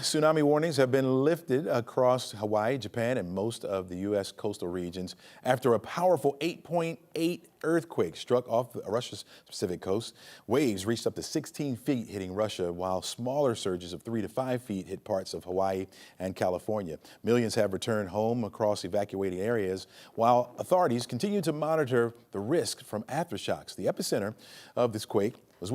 Tsunami warnings have been lifted across Hawaii, Japan, and most of the U.S. coastal regions after a powerful 8.8 earthquake struck off Russia's Pacific coast. Waves reached up to 16 feet hitting Russia, while smaller surges of 3 to 5 feet hit parts of Hawaii and California. Millions have returned home across evacuated areas, while authorities continue to monitor the risk from aftershocks. The epicenter of this quake was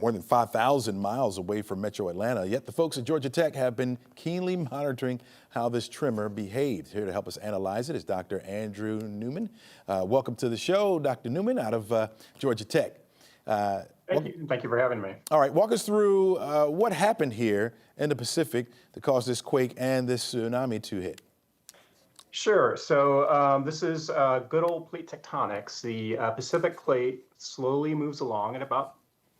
more than 5,000 miles away from metro Atlanta, yet the folks at Georgia Tech have been keenly monitoring how this tremor behaved. Here to help us analyze it is Dr. Andrew Newman. Welcome to the show, Dr. Newman, out of Georgia Tech. Thank you. Thank you for having me. All right, walk us through what happened here in the Pacific to cause this quake and this tsunami to hit. Sure. So this is good old plate tectonics. The Pacific plate slowly moves along at about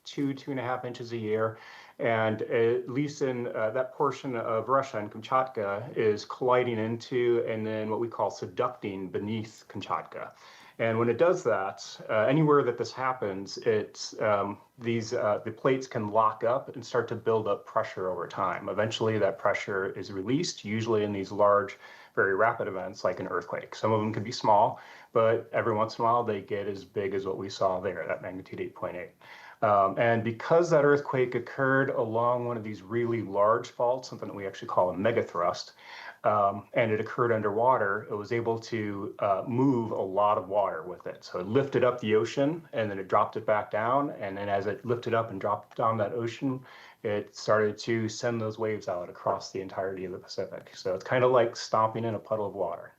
2.5 inches a year, and at least in that portion of Russia and Kamchatka is colliding into and then what we call subducting beneath Kamchatka. And when it does that, anywhere that this happens, it's the plates can lock up and start to build up pressure over time. Eventually, that pressure is released, usually in these large, very rapid events like an earthquake. Some of them can be small, but every once in a while they get as big as what we saw there, that magnitude 8.8. And because that earthquake occurred along one of these really large faults, something that we actually call a megathrust, and it occurred underwater, it was able to move a lot of water with it. So it lifted up the ocean and then it dropped it back down. And then as it lifted up and dropped down that ocean, it started to send those waves out across the entirety of the Pacific. So it's kind of like stomping in a puddle of water.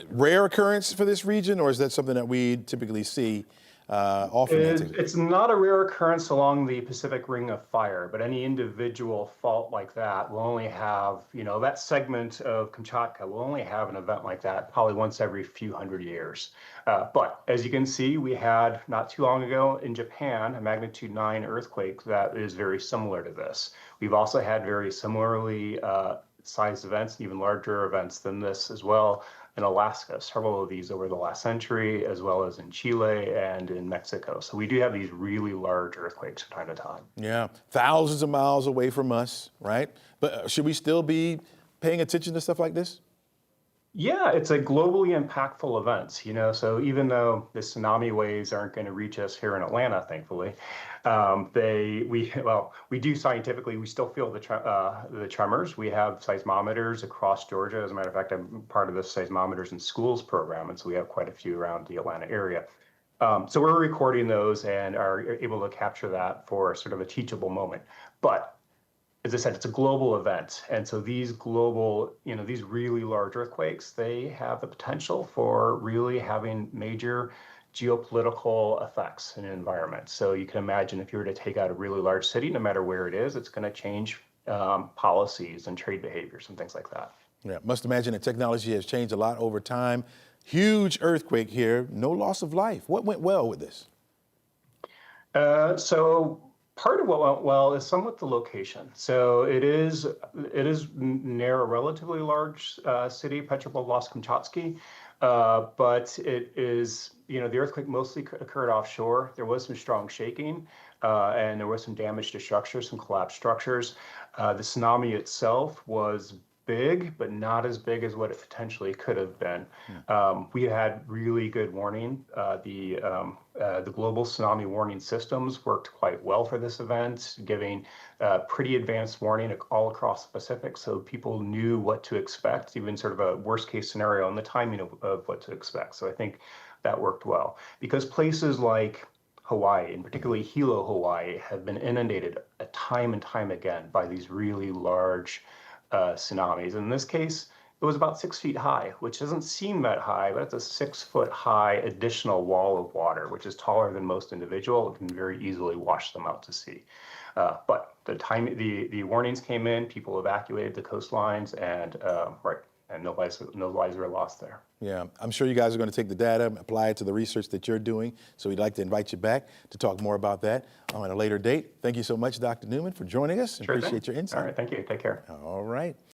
Rare occurrence for this region, or is that something that we typically see often? It's not a rare occurrence along the Pacific Ring of Fire, but any individual fault like that will only have, that segment of Kamchatka will only have an event like that probably once every few hundred years. But as you can see, we had not too long ago in Japan a magnitude 9 earthquake that is very similar to this. We've also had very similarly sized events, even larger events than this as well in Alaska, several of these over the last century, as well as in Chile and in Mexico. So we do have these really large earthquakes from time to time. Yeah, thousands of miles away from us, right? But should we still be paying attention to stuff like this? Yeah, it's a globally impactful event, so even though the tsunami waves aren't going to reach us here in Atlanta, thankfully, we do scientifically, we still feel the tremors. We have seismometers across Georgia. As a matter of fact, I'm part of the Seismometers in Schools program, and so we have quite a few around the Atlanta area. So we're recording those and are able to capture that for sort of a teachable moment. But as I said, it's a global event. And so these global, these really large earthquakes, they have the potential for really having major geopolitical effects in an environment. So you can imagine if you were to take out a really large city, no matter where it is, it's going to change policies and trade behaviors and things like that. Yeah, must imagine that technology has changed a lot over time. Huge earthquake here, no loss of life. What went well with this? So part of what went well is somewhat the location. So it is near a relatively large city, Petropavlovsk-Kamchatsky, but it is, the earthquake mostly occurred offshore. There was some strong shaking, and there was some damage to structures, some collapsed structures. The tsunami itself was big, but not as big as what it potentially could have been. We had really good warning. The global tsunami warning systems worked quite well for this event, giving pretty advanced warning all across the Pacific, so people knew what to expect, even sort of a worst case scenario and the timing of what to expect. So I think that worked well, because places like Hawaii, and particularly Hilo, Hawaii, have been inundated time and time again by these really large tsunamis. In this case, it was about 6 feet high, which doesn't seem that high, but it's a 6-foot high additional wall of water, which is taller than most individual. It can very easily wash them out to sea. But the warnings came in, people evacuated the coastlines, and no lives were lost there. Yeah, I'm sure you guys are going to take the data and apply it to the research that you're doing. So we'd like to invite you back to talk more about that on a later date. Thank you so much, Dr. Newman, for joining us. Sure Appreciate your insight. All right, thank you. Take care. All right.